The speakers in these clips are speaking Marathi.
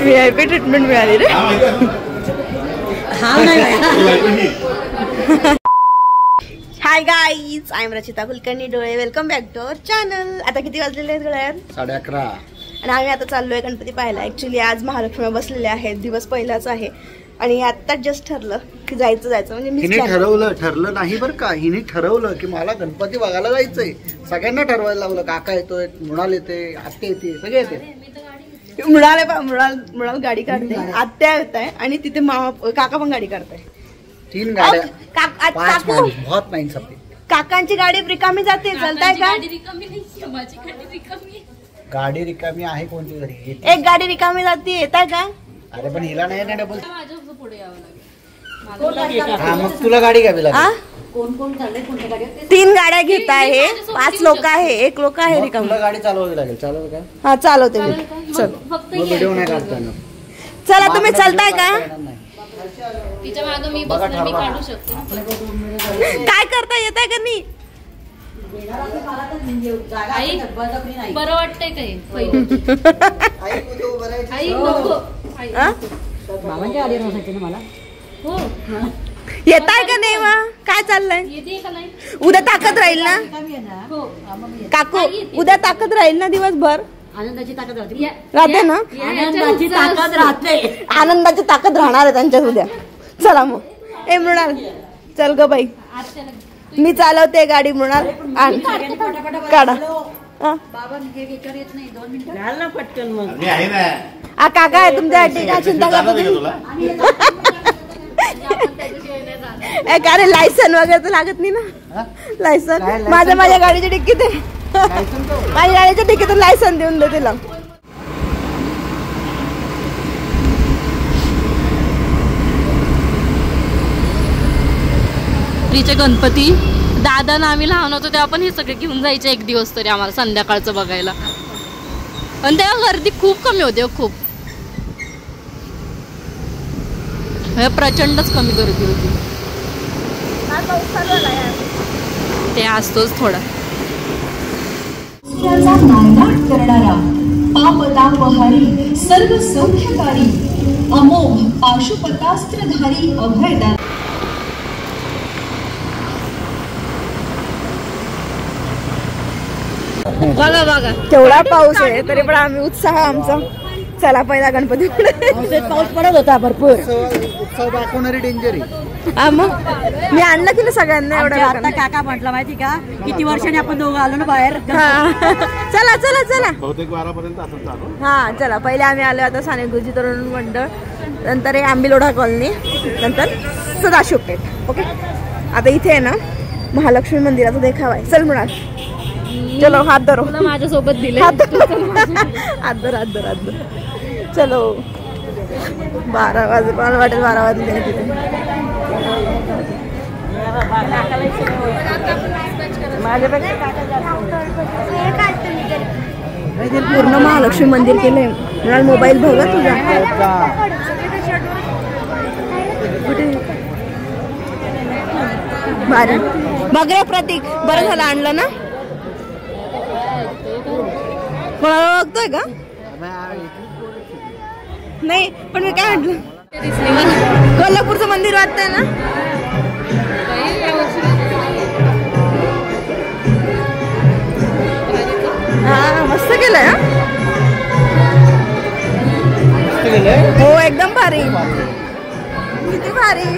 VIP ट्रीटमेंट मिळाली रे. Hi guys, I am Rachita Kulkarni डोळे. Welcome back to our channel. आता किती वाजलेले आहेत गळ्यात? 11:30. आणि आम्ही आता चाललोय गणपती पाहायला. ऍक्च्युली आज महालक्ष्मी बसलेले आहेत, दिवस पहिलाच आहे आणि आता जस्ट ठरलं की जायचं म्हणजे मी ठरलं नाही बरं का, हिने ठरवलं की मला गणपती बघायला जायचंय. सगळ्यांना ठरवायला लावलं. काका येतोय, मृणाल येते, आत्या येते, सगळे येते. मृणाल गाडी काढते, आत्या येत आहे आणि तिथे काका पण गाडी काढताय. 3 गाड्या, 5 माणूस, बहुत माइंड सबके. काकांची गाडी रिकामी जाते, चालताय का? गाडी रिकामी आहे कोणती घरी? एक गाडी रिकामी जाते, येताय का? अरे पण हिला नाही ना डबल. हा मग तुला गाडी घ्यावी लागेल. कोण चाललंय, कोणत्या गाडी? 3 गाड्या घेत आहे, 5 लोक आहे, 1 लोक आहे रिकामी. तुला गाडी चालवावी लागेल. चालव का? हा चालवते मी. चल व्हिडिओ नाही काढताना. चला तुम्ही चालताय का? तिच्या मागे मी बसले, मी काढू शकते. काय करता येताय का नाही? बरं वाटतंय काही पहिलं. आई नको. मामांच्या आधी नसायचे ना मला. हो येताय का नाही? वा काय चाललंय? येते का नाही? उद्या ताकद राहील ना हो काकू? उद्या ताकद राहील ना दिवसभर? आनंदाची ताकद राहते राहते ना. आनंदाची ताकद राहते. आनंदाची ताकद राहणार आहे त्यांच्यात उद्या. चला मग. ए मृणाल चल ग बाई, मी चालवते गाडी. मृणाल काढा. पटकन मग. काका आहे तुमच्यासाठी, काय चिंता करू. अरे लायसन वगैरे तर लागत नाही ना? लायसन माझ्या गाडीच्या डिक्कीत आहे. माझ्या गाडीच्या डिक्कीतून लायसन देऊन दे तिला. तिचे गणपती दादा ना आम्ही लहान होतो तेव्हा पण हे सगळे घेऊन जायचे एक दिवस तरी आम्हाला संध्याकाळचं बघायला. आणि तेव्हा गर्दी खूप कमी होती, खूप प्रचंडच कमी गर्दी होती. ते असतोच थोडा. करणारा पापतापहारी सर्व सौख्यकारी अमोघ पाशुपतास्त्रधारी अभयदाता. बघा बघा केवढा पाऊस आहे, तरी पण आम्ही उत्साह आमचा. चला पहिला गणपती. पाऊस पडत होता भरपूर. उत्सव दाखवणारी डेंजर आहे. मग मी आणलं की सगळ्यांना एवढं. आता काका म्हटलं माहिती का, किती वर्षांनी आपण दोघं आलो ना बाहेर. चला चला चला. बहुतेक 12 असं चालू. हा चला. पहिले आम्ही आलो आता साने गुरुजी तरुण मंडळ, नंतर आंबिलोढा कॉलनी, नंतर सदाशिव पेठ. ओके, आता इथे आहे ना महालक्ष्मी मंदिराचा देखावा आहे. चल म्हणा, चलो हात धरो. माझ्यासोबत दिले हात धर. चलो. 12 वाजले, मला वाटेल 12 वाजले तिथे. पूर्ण महालक्ष्मी मंदिर केलंय. मला मोबाईल बघा तुझा. भारी बघ रे प्रतीक, बरं झालं आणलं ना. कोणाला बघतोय का? नाही पण मी काय म्हटलं, कोल्हापूरचं मंदिर वाटतंय ना. हा मस्त केलंय. हो एकदम भारी, किती भारी.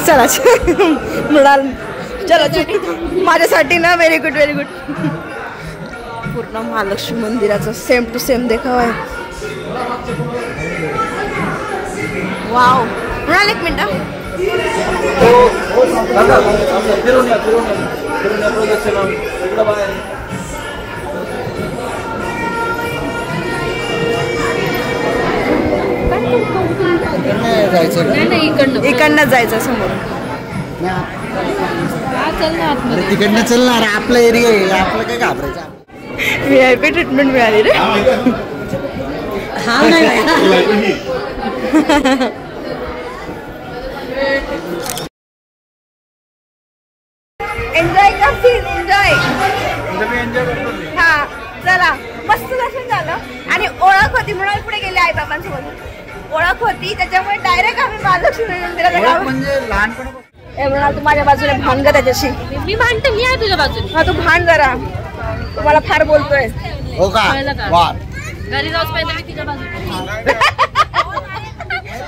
चला म्हणाल. चला माझ्यासाठी ना. Very good very good. पूर्ण महालक्ष्मी मंदिराचा सेम टू सेम देखावा आहे. वाव. म्हणाल एक मिनिट. इकडनं जायचं समोर. तिकडनं चलणार. आपला एरिया आहे, आपलं काय घाबरायचं. VIP ट्रीटमेंट मिळाली रे. हा नाही. एन्जॉय कर. Scene enjoy. हा चला मस्त दर्शन झालं आणि ओळख होती म्हणून पुढे गेले आई बाबांसोबत. ओळख होती त्याच्यामुळे डायरेक्ट आम्ही महालक्ष्मी मंदिरात. म्हणजे लहानपण म्हणाल तू माझ्या बाजूने भांड त्याच्याशी. मी भांडते, मी आहे तुझ्या बाजूने. हा तू भांड जरा, तुम्हाला फार बोलतोय. हो का घरी जाऊच पाहिजे मी तिच्या बाजूने.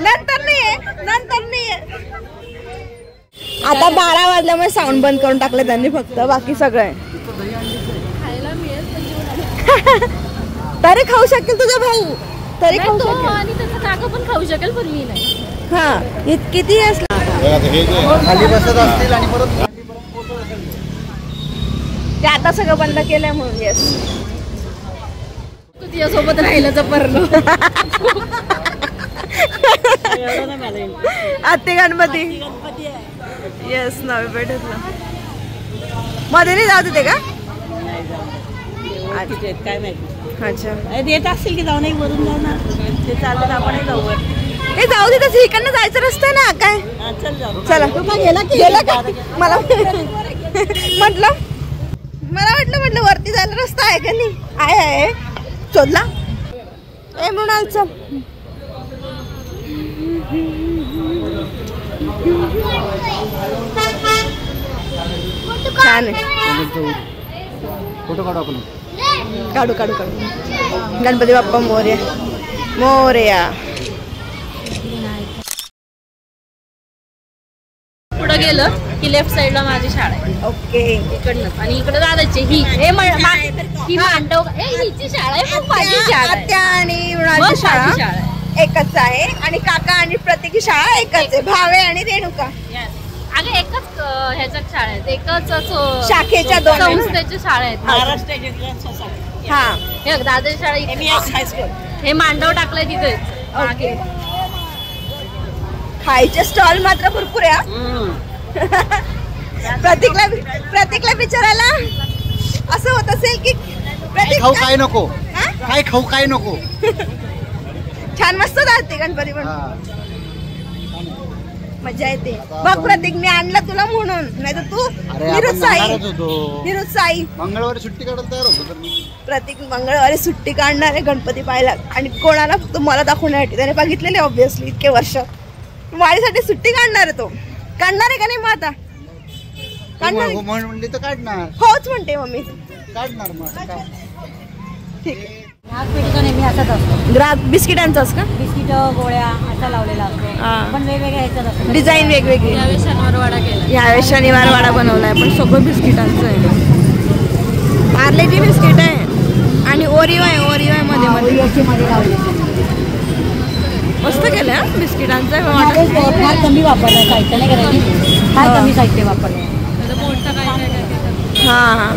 नंतर नाहीये. आता 12 वाजल्यामुळे साऊंड बंद करून टाकले त्यांनी फक्त, बाकी सगळं तरी खाऊ शकेल तुझा भाऊ, तरी खाऊ शकेल आणि त्याचं काका पण खाऊ शकेल पण मी नाही. हा किती असला खाली बसत असतील आणि परत ते आता सगळं बंद केलंय म्हणून. येस तू तिच्यासोबत राहिलं तर परलो. आत्ते गणपती. येस नवी पेठेतला मध्ये नाही जाऊ ते का? काय माहिती. अच्छा येत असतील की जाऊ नाही वरून जाणार ते चालतं आपणही जाऊ. हे जाऊ दे तसं इकडनं जायचं रस्ता ना काय. चल जाऊ. चला गेला का मला म्हटलं वरती जायला रस्ता आहे का नाही. आहे शोधला ए मृणाल चल. छान आहे. फोटो काढू आपण. काढू गणपती बाप्पा मोरया मोरया. पुढे गेलं की लेफ्ट साइडला माझी शाळा आहे. ओके इकडनं आणि इकडे दादाची ही मांडव हिची शाळा आहे पण माझी शाळा आहे. आत्या आणि मग मृणालची माझी शाळा शाळा आहे. एकच आहे आणि काका आणि प्रतीकी शाळा एकच आहे. भावे आणि रेणुका अगं एकच ह्याच्यात शाळा आहेत, एकच शाखेच्या दोन आहे ना? संस्थेच्या शाळा आहेत. महाराष्ट्र हा हे दादाची शाळा इथे. हायस्कूल. हे मांडव टाकलंय तिथे. ओके. खायचे स्टॉल मात्र भरपूर आहे. प्रतीकला विचारायला असं होत असेल की प्रतीक खाऊ काय नको, हा? काय खाऊ काय नको. छान मस्त जाते गणपती पण मजा येते. बघ प्रतीक मी आणलं तुला म्हणून, नाही तर तू निरुत्साही. मंगळवारी सुट्टी काढायला तयार होतो तर मी. प्रतीक मंगळवारी सुट्टी काढणार आहे गणपती पाहायला आणि कोणाला फक्त मला दाखवण्यासाठी. त्याने बघितलेले ऑब्विसली इतके वर्ष. माझ्यासाठी सुट्टी काढणार आहे तो. काढणार आहे का नाही मग आता? काढणार आहे? म्हणली तर काढणार. होच म्हणते मम्मी. काढणार मग काय. ठीक. नेहमी असाच असतो. ग्राहक बिस्किटांचाच का? बिस्किट गोळ्या असा लावलेला असतो पण वेगवेगळ्या ह्याच्यात असतो. डिझाईन वेगवेगळी. यावेळेस शनिवार वाडा केला. यावेळेस शनिवार वाडा बनवलाय पण सगळं बिस्किटांचं आहे. पार्लेची बिस्किट आहे आणि ओरिओ आहे. ओरिओ आहे मध्ये मध्ये लावले. मस्त केलं हा बिस्किटांचं. फार कमी वापरलं साहित्य नाही करायची. फार कमी साहित्य वापरलं. हा हा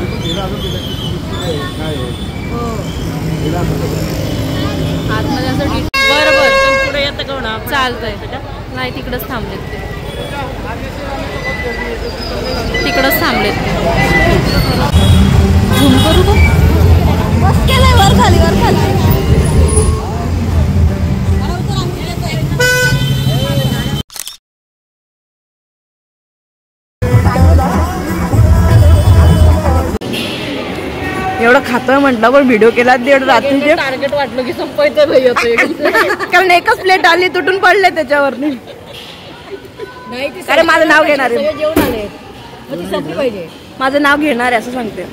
आतमध्ये असं बरोबर पुढे येतं का म्हणा चालतंय. नाही तिकडंच थांबलेत ते. तिकडंच थांबलेत ते. झूम करू का? मस्त केलंय. वर खाली एवढं खातोय म्हटलं पण व्हिडिओ केला रात्रीचे. टार्गेट वाटलं की संपायचं नाही होतं. कारण एकच प्लेट आली तुटून पडले त्याच्यावरती. अरे माझं नाव घेणार आहे. जेवण आले संपली पाहिजे. माझं नाव घेणार आहे असं सांगते.